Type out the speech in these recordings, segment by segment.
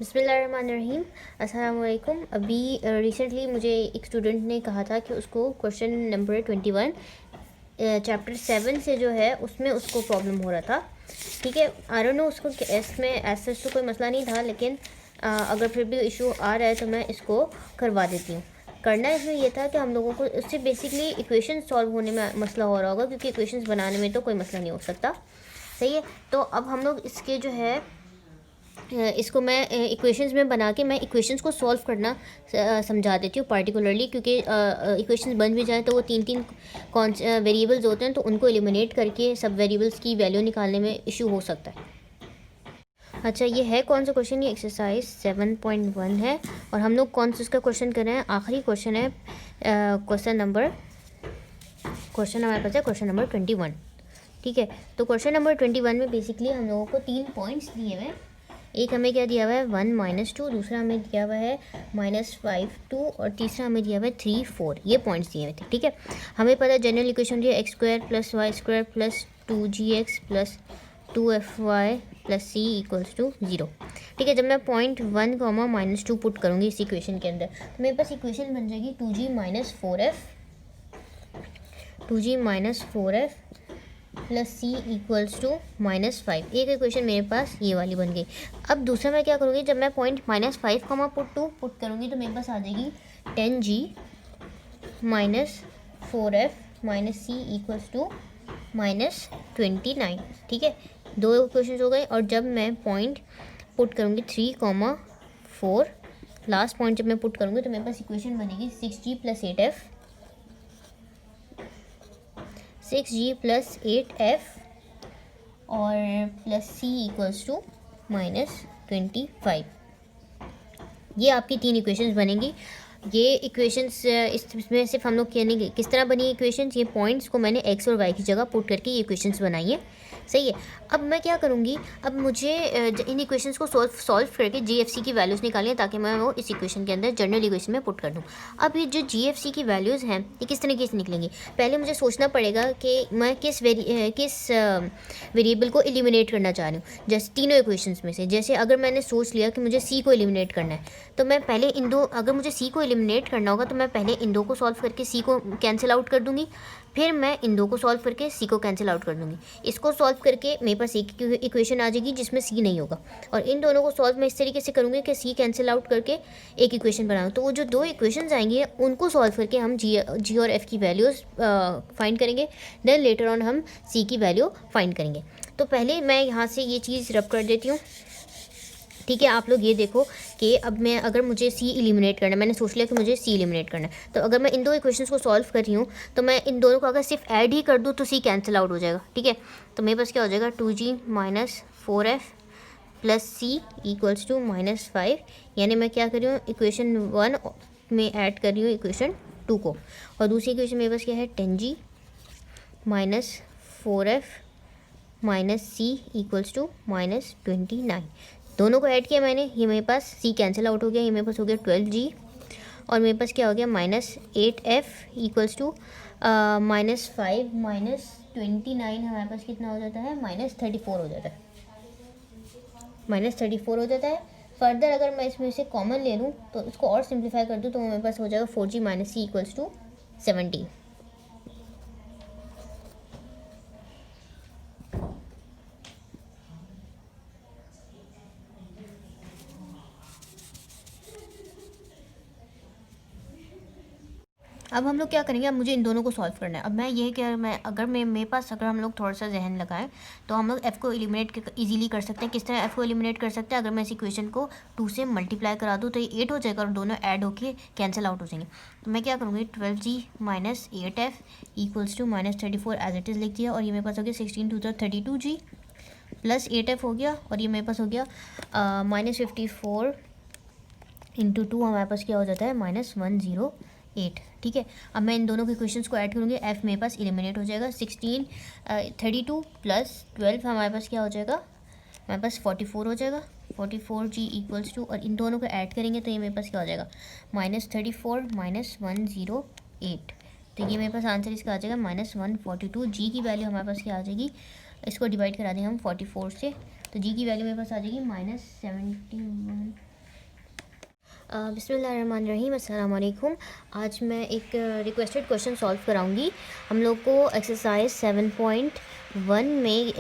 बिस्मिल्लाहिर्रहमानिर्रहीम। अस्सलाम वालेकुम। अभी रिसेंटली मुझे एक स्टूडेंट ने कहा था कि उसको क्वेश्चन नंबर 21 चैप्टर 7 से जो है उसमें उसको प्रॉब्लम हो रहा था। ठीक है, आई डोंट नो उसको इसमें ऐसा तो कोई मसला नहीं था, लेकिन अगर फिर भी इशू आ रहा है तो मैं इसको करवा देती हूँ। करना इसमें यह था कि हम लोगों को इससे बेसिकली इक्वेशन सॉल्व होने में मसला हो रहा होगा, क्योंकि इक्वेशंस बनाने में तो कोई मसला नहीं हो सकता। सही है, तो अब हम लोग इसके जो है इसको मैं इक्वेशंस में बना के मैं इक्वेशंस को सॉल्व करना समझा देती हूँ पार्टिकुलरली, क्योंकि इक्वेशंस बन भी जाए तो वो तीन वेरिएबल्स होते हैं, तो उनको एलिमिनेट करके सब वेरिएबल्स की वैल्यू निकालने में इशू हो सकता है। अच्छा, ये है कौन सा क्वेश्चन? ये एक्सरसाइज 7.1 है, और हम लोग कौन सा इसका क्वेश्चन कर रहे हैं? आखिरी क्वेश्चन है। क्वेश्चन हमारे पास है क्वेश्चन नंबर 21। ठीक है, तो क्वेश्चन नंबर 21 में बेसिकली हम लोगों को 3 पॉइंट्स दिए हुए हैं। एक हमें क्या दिया हुआ है 1 - 2, दूसरा हमें दिया हुआ है -5 2, और तीसरा हमें दिया हुआ है 3 4। ये पॉइंट्स दिए हुए थे। ठीक है, हमें पता है जनरल इक्वेशन जो है x² + y² + 2gx + 2fy + c = 0। ठीक है, जब मैं पॉइंट 1, -2 पुट करूँगी इस इक्वेशन के अंदर, तो मेरे पास इक्वेशन बन जाएगी 2g - 4f प्लस c = -5। एक इक्वेशन मेरे पास ये वाली बन गई। अब दूसरा मैं क्या करूँगी, जब मैं पॉइंट -5, पुट करूँगी तो मेरे पास आ जाएगी 10g - 4f - c = -29। ठीक है, दो इक्वेशन हो गए। और जब मैं पॉइंट पुट करूँगी 3, 4, लास्ट पॉइंट जब मैं पुट करूँगी तो मेरे पास इक्वेशन बनेगी 6g + 8f 6g + 8f और प्लस c = -25। ये आपकी 3 इक्वेशंस बनेंगी। ये इक्वेशंस इसमें सिर्फ हम लोग कहने किस तरह बनी इक्वेशंस, ये पॉइंट्स को मैंने x और y की जगह पुट करके ये इक्वेशंस बनाई है। सही है, अब मैं क्या करूँगी, अब मुझे इन इक्वेशंस को सॉल्व करके GFC की वैल्यूज़ निकालनी है, ताकि मैं वो इस इक्वेशन के अंदर जनरल इक्वेशन में पुट कर दूँ। अब ये जो GFC की वैल्यूज़ हैं ये किस तरीके से निकलेंगी? पहले मुझे सोचना पड़ेगा कि मैं किस वेरिएबल को एलिमिनेट करना चाह रही हूँ। जैसे तीनों इक्वेशंस में से, जैसे अगर मैंने सोच लिया कि मुझे C को एलिमिनेट करना है, तो मैं पहले अगर मुझे C को एलिमिनेट करना होगा तो मैं पहले इन दो को सॉल्व करके C को कैंसिल आउट कर दूँगी, फिर मैं इन दो को सॉल्व करके C को कैंसिल आउट कर दूँगी। इसको सॉल्व करके मेरे पास एक इक्वेशन आ जाएगी जिसमें C नहीं होगा, और इन दोनों को सॉल्व मैं इस तरीके से करूँगी कि C कैंसिल आउट करके एक इक्वेशन बनाऊँ। तो वो जो दो इक्वेशंस आएंगी उनको सॉल्व करके हम G और F की वैल्यूज़ फाइंड करेंगे। देन लेटर ऑन हम C की वैल्यू फाइंड करेंगे। तो पहले मैं यहाँ से ये चीज़ रब कर देती हूँ। ठीक है, आप लोग ये देखो कि अब मैं अगर मुझे C एलिमिनेट करना है, मैंने सोच लिया कि मुझे C एलिमिनेट करना है, तो अगर मैं इन दो इक्वेशंस को सॉल्व कर रही हूँ तो मैं इन दोनों को अगर सिर्फ ऐड ही कर दूँ तो C कैंसिल आउट हो जाएगा। ठीक है, तो मेरे पास क्या हो जाएगा 2g - 4f + c = -5। यानी मैं क्या कर रही हूँ, इक्वेशन 1 में ऐड कर रही हूँ इक्वेशन 2 को, और दूसरी इक्वेशन मेरे पास क्या है 10g - 4f - c = -29। दोनों को ऐड किया मैंने, ये मेरे पास C कैंसिल आउट हो गया, ये मेरे पास हो गया 12g, और मेरे पास क्या हो गया -8f = -5 - 29 हमारे पास कितना हो जाता है -34 हो जाता है। -34 हो जाता है। फर्दर अगर मैं इसमें से कॉमन ले लूँ तो इसको और सिंप्लीफाई कर दूँ तो मेरे पास हो जाएगा 4g - c = 70। अब हम लोग क्या करेंगे, अब मुझे इन दोनों को सॉल्व करना है। अब मैं ये क्या, मेरे पास अगर हम लोग थोड़ा सा जहन लगाएं तो हम लोग f को एलिमिनेट इजीली कर सकते हैं। किस तरह f को एलिमिनेट कर सकते हैं, अगर मैं इस इक्वेशन को 2 से मल्टीप्लाई करा दूँ तो ये 8 हो जाएगा और दोनों ऐड होके कैंसिल आउट हो जाएंगे। तो मैं क्या करूँगी 12g - 8f = -34 as it is लिख दिया, और ये मेरे पास हो गया 16 2 32g + 8f हो गया, और ये मेरे पास हो गया -54 × 2 हमारे पास क्या हो जाता है -108। ठीक है, अब मैं इन दोनों के इक्वेशंस को ऐड करूँगी, f मेरे पास एलिमिनेट हो जाएगा। 32 + 12 हमारे पास क्या हो जाएगा, हमारे पास 44 हो जाएगा। 44g = और इन दोनों को ऐड करेंगे तो ये मेरे पास क्या हो जाएगा -34 -108। तो ये मेरे पास आंसर इसका आ जाएगा -142। g की वैल्यू हमारे पास क्या आ जाएगी, इसको डिवाइड करा दें हम 44 से, तो g की वैल्यू मेरे पास आ जाएगी -71 बिस्मिल्लाहिर्रहमानिर्रहीम, अस्सलाम वालेकुम। आज मैं एक रिक्वेस्टेड क्वेश्चन सॉल्व कराऊंगी। हम लोग को एक्सरसाइज 7.1 में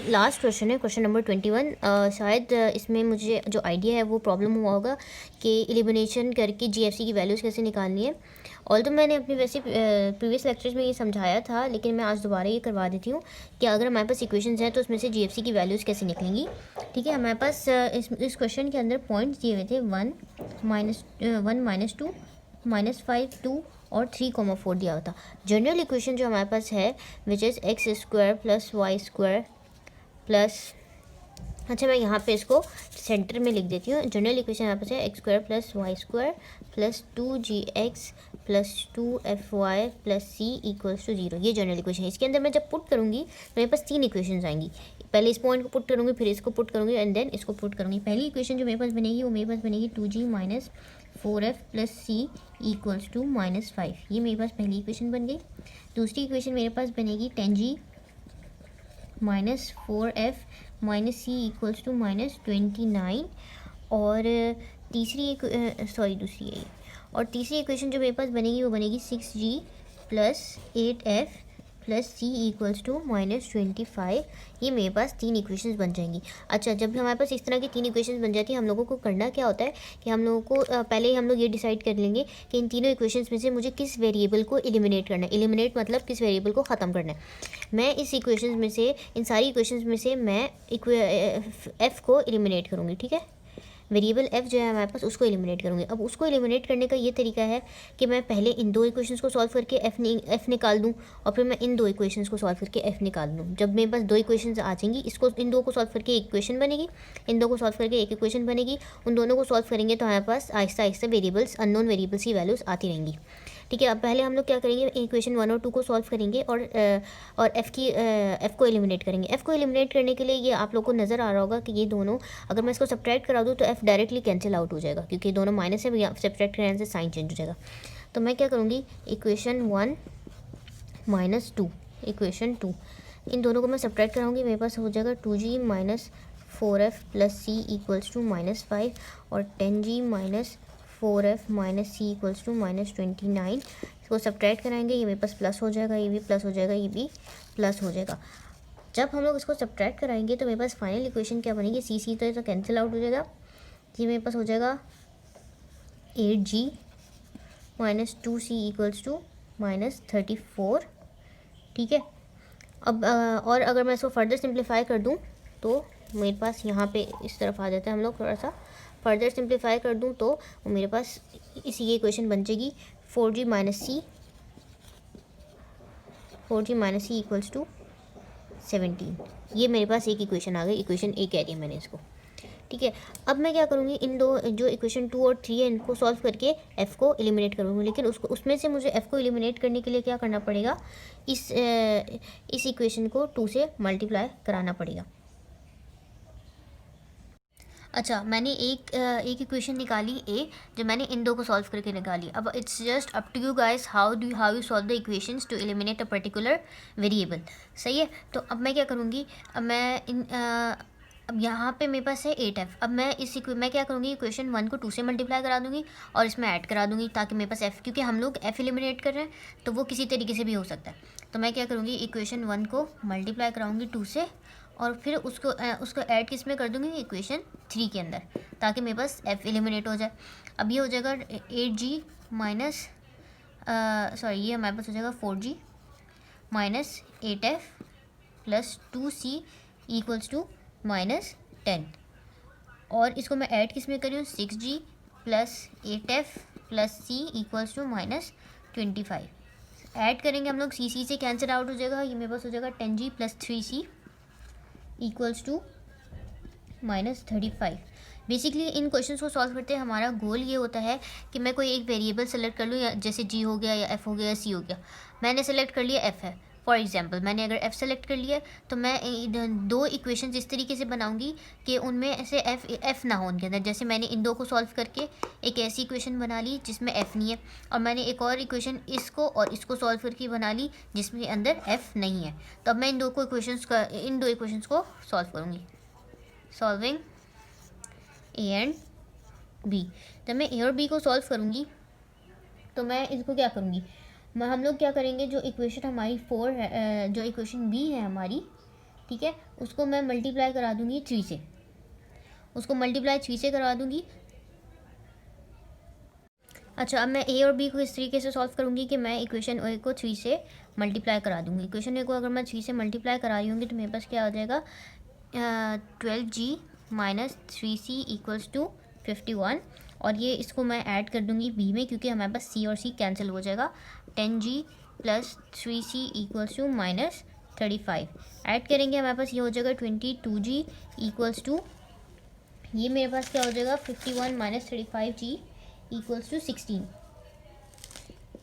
लास्ट क्वेश्चन है, क्वेश्चन नंबर 21। शायद इसमें मुझे जो आइडिया है वो प्रॉब्लम हुआ होगा कि एलिमिनेशन करके जीएफसी की वैल्यूज़ कैसे निकालनी है। ऑल तो मैंने अपने वैसे प्रीवियस लेक्चर्स में ये समझाया था, लेकिन मैं आज दोबारा ये करवा देती हूँ कि अगर हमारे पास इक्वेशंस हैं तो उसमें से जीएफसी की वैल्यूज़ कैसे निकलेंगी। ठीक है, हमारे पास इस क्वेश्चन के अंदर पॉइंट्स दिए हुए थे 1 -2 -5 2 और 3,4 दिया हुआ था। जनरल इक्वेशन जो हमारे पास है which is x² + y² plus, अच्छा मैं यहाँ पे इसको सेंटर में लिख देती हूँ। जनरल इक्वेशन यहाँ पे है x² + y² plus 2gx plus 2fy plus c = 0। ये जनरल इक्वेशन है। इसके अंदर मैं जब पुट करूँगी तो मेरे पास 3 इक्वेशंस आएंगी। पहले इस पॉइंट को पुट करूँगी, फिर इसको पुट करूँगी एंड देन इसको पुट करूँगी। पहली इक्वेशन जो मेरे पास बनेगी वो मेरे पास बनेगी 2g - 4f प्लस c = -5। ये मेरे पास पहली इक्वेशन बन गई। दूसरी इक्वेशन मेरे पास बनेगी 10g - 4f - c = -29। और तीसरी इक्वेशन जो मेरे पास बनेगी वो बनेगी 6g + 8f प्लस c = -25। ये मेरे पास 3 इक्वेशंस बन जाएंगी। अच्छा, जब हमारे पास इस तरह की 3 इक्वेशंस बन जाती है, हम लोगों को करना क्या होता है कि हम लोगों को पहले ही हम लोग ये डिसाइड कर लेंगे कि इन तीनों इक्वेशंस में से मुझे किस वेरिएबल को एलिमिनेट करना है। एलिमिनेट मतलब किस वेरिएबल को ख़त्म करना है। मैं इस इक्वेशंस में से, इन सारी इक्वेशंस में से मैं एफ़ को एलिमिनेट करूँगी। ठीक है, वेरिएबल एफ जो है हमारे पास उसको एलिमिनेट करूँगी। अब उसको एलिमिनेट करने का ये तरीका है कि मैं पहले इन 2 इक्वेशंस को सॉल्व करके एफ निकाल दूँ और फिर मैं इन 2 इक्वेशंस को सॉल्व करके एफ निकाल दूँ। जब मेरे पास 2 इक्वेशंस आ जाएंगी, इन 2 को सॉल्व करके एक इक्वेशन बनेगी, इन 2 को सॉल्व करके एक इक्वेशन बनेगी। उन दोनों को सॉल्व करेंगे तो हमारे पास Aahista Aahista variables, unknown variables की वैल्यूज़ आती रहेंगी। ठीक है, अब पहले हम लोग क्या करेंगे, इक्वेशन 1 और 2 को सॉल्व करेंगे और एफ़ को एलिमिनेट करेंगे। एफ़ को एलिमिनेट करने के लिए ये आप लोग को नज़र आ रहा होगा कि ये दोनों, अगर मैं इसको सब्ट्रैक्ट करा दूँ तो एफ़ डायरेक्टली कैंसिल आउट हो जाएगा, क्योंकि दोनों माइनस है, सब्ट्रैक्ट करने से साइन चेंज हो जाएगा। तो मैं क्या करूँगी, इक्वेशन 1 - 2, इक्वेशन 2, इन दोनों को मैं सब्ट्रैक्ट कराऊँगी। मेरे पास हो जाएगा 2g - 4f प्लस c = -5 और 10g - 4f - c = -29। इसको सब्ट्रैक्ट कराएंगे, ये मेरे पास प्लस हो जाएगा, ये भी प्लस हो जाएगा, ये भी प्लस हो जाएगा। जब हम लोग इसको सब्ट्रैक्ट कराएंगे तो मेरे पास फाइनल इक्वेशन क्या बनेगी, सी तो कैंसिल आउट हो जाएगा। ये मेरे पास हो जाएगा 8g - 2c = -34। ठीक है, अब और अगर मैं इसको फर्दर सिंप्लीफाई कर दूं तो मेरे पास यहाँ पे इस तरफ आ जाता है, हम लोग थोड़ा सा फर्दर सिंप्लीफाई कर दूं तो मेरे पास इसी ये इक्वेशन बन जाएगी 4g - c = 17। ये मेरे पास एक इक्वेशन आ गई, इक्वेशन ए कह दी मैंने इसको। ठीक है, अब मैं क्या करूँगी, इन दो जो इक्वेशन 2 और 3 है इनको सॉल्व करके एफ़ को एलिमिनेट करूँगी। लेकिन उसमें से मुझे एफ़ को एलिमिनेट करने के लिए क्या करना पड़ेगा, इस इक्वेशन को 2 से मल्टीप्लाई कराना पड़ेगा। अच्छा, मैंने एक इक्वेशन निकाली ए, जो मैंने इन 2 को सॉल्व करके निकाली। अब it's just up to you guys how you solve the equations to eliminate a particular variable. सही है, तो अब मैं क्या करूँगी, अब यहाँ पे मेरे पास है 8f। अब मैं क्या करूँगी, इक्वेशन 1 को 2 से मल्टीप्लाई करा दूँगी और इसमें ऐड करा दूँगी, ताकि मेरे पास f, क्योंकि हम लोग f एलिमिनेट कर रहे हैं तो वो किसी तरीके से भी हो सकता है। तो मैं क्या करूँगी, इक्वेशन 1 को मल्टीप्लाई कराऊँगी 2 से और फिर उसको ऐड किस में कर दूँगी, इक्वेशन 3 के अंदर, ताकि मेरे पास f एलिमिनेट हो जाए। अब ये हो जाएगा 8g ये हमारे पास हो जाएगा 4g - 8f प्लस 2c = -10। और इसको मैं ऐड किस में कर रही हूँ, 6g + 8f plus c = -25। Add करेंगे हम लोग, सी से कैंसिल आउट हो जाएगा। ये मेरे पास हो जाएगा 10g + 3c = -35। बेसिकली इन क्वेश्चंस को सॉल्व करते हैं हमारा गोल ये होता है कि मैं कोई एक वेरिएबल सेलेक्ट कर लूँ, या जैसे जी हो गया या एफ़ हो गया या सी हो गया। मैंने सेलेक्ट कर लिया एफ़ है, फॉर एग्जांपल मैंने अगर एफ़ सेलेक्ट कर लिया तो मैं 2 इक्वेशंस इस तरीके से बनाऊंगी कि उनमें से एफ़ ना हो उनके अंदर। जैसे मैंने इन 2 को सॉल्व करके एक ऐसी इक्वेशन बना ली जिसमें एफ़ नहीं है, और मैंने एक और इक्वेशन इसको और इसको सॉल्व करके बना ली जिसमें अंदर एफ़ नहीं है। तो अब मैं इन 2 इक्वेशंस को सॉल्व करूँगी। Solving A and B. जब मैं ए और बी को सॉल्व करूँगी तो मैं इसको क्या करूँगी, हम लोग क्या करेंगे, जो इक्वेशन हमारी 4 है, जो इक्वेशन बी है हमारी, ठीक है, उसको मैं मल्टीप्लाई करा दूँगी 3 से, उसको मल्टीप्लाई 3 से करवा दूँगी। अच्छा, अब मैं ए और बी को इस तरीके से सॉल्व करूँगी कि मैं इक्वेशन ए को 3 से मल्टीप्लाई करा दूँगी। इक्वेशन ए को अगर मैं 3 से मल्टीप्लाई करा रही होंगी तो मेरे पास क्या हो जाएगा, 12g minus 3c equals to 51, और ये इसको मैं ऐड कर दूँगी बी में, क्योंकि हमारे पास सी और सी कैंसिल हो जाएगा। 10g plus 3c equals to minus 35 add करेंगे, हमारे पास ये हो जाएगा 22g इक्वल्स टू, ये मेरे पास क्या हो जाएगा 51 माइनस 35g इक्वल्स टू 16।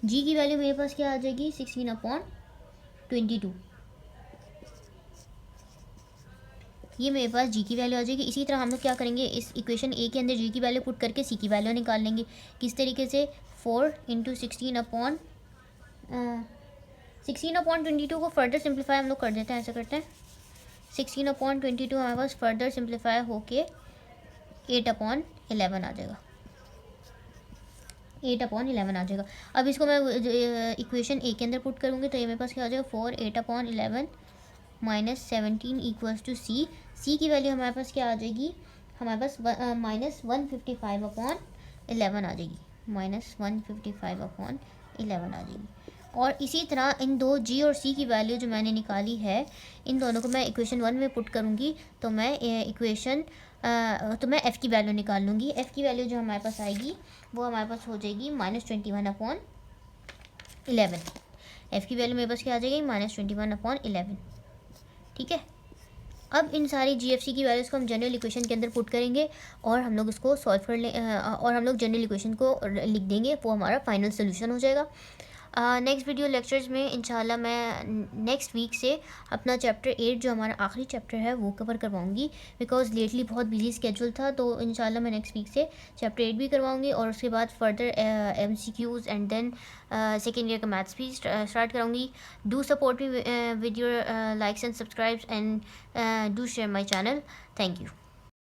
जी की वैल्यू मेरे पास क्या आ जाएगी 16/22, ये मेरे पास जी की वैल्यू आ जाएगी। इसी तरह हम लोग क्या करेंगे, इस इक्वेशन ए के अंदर जी की वैल्यू पुट करके सी की वैल्यू निकाल लेंगे। किस तरीके से, 4 इंटू 16/22 को फर्दर सिंप्लीफाई हम लोग कर देते हैं, ऐसा करते हैं 16/22 हमारे पास फर्दर सिंप्लीफाई होके 8/11 आ जाएगा, 8/11 आ जाएगा। अब इसको मैं इक्वेशन ए के अंदर पुट करूँगी तो ये मेरे पास क्या आ जाएगा 4 8/11 माइनस 17 इक्वल्स टू सी। सी की वैल्यू हमारे पास क्या आ जाएगी, हमारे पास माइनस 155/11 आ जाएगी, माइनस 155/11 आ जाएगी। और इसी तरह इन दो जी और सी की वैल्यू जो मैंने निकाली है, इन दोनों को मैं इक्वेशन 1 में पुट करूँगी तो मैं तो मैं एफ़ की वैल्यू निकाल लूँगी। एफ़ की वैल्यू जो हमारे पास आएगी वो हमारे पास हो जाएगी -21/11। एफ़ की वैल्यू मेरे पास क्या आ जाएगी -21/11, ठीक है। अब इन सारी GFC की वैल्यूज़ को हम जनरल इक्वेशन के अंदर पुट करेंगे और हम लोग इसको सॉल्व कर लें, और हम लोग जनरल इक्वेशन को लिख देंगे, वो हमारा फाइनल सोल्यूशन हो जाएगा। नेक्स्ट वीडियो लेक्चर्स में इंशाल्लाह मैं नेक्स्ट वीक से अपना चैप्टर 8 जो हमारा आखिरी चैप्टर है वो कवर करवाऊँगी, बिकॉज लेटली बहुत बिजी स्केड्यूल था, तो इंशाल्लाह मैं नेक्स्ट वीक से चैप्टर 8 भी करवाऊँगी और उसके बाद further MCQs and then second year का मैथ्स भी स्टार्ट कराऊँगी। Do support me with your likes and subscribes and do share my channel. Thank you.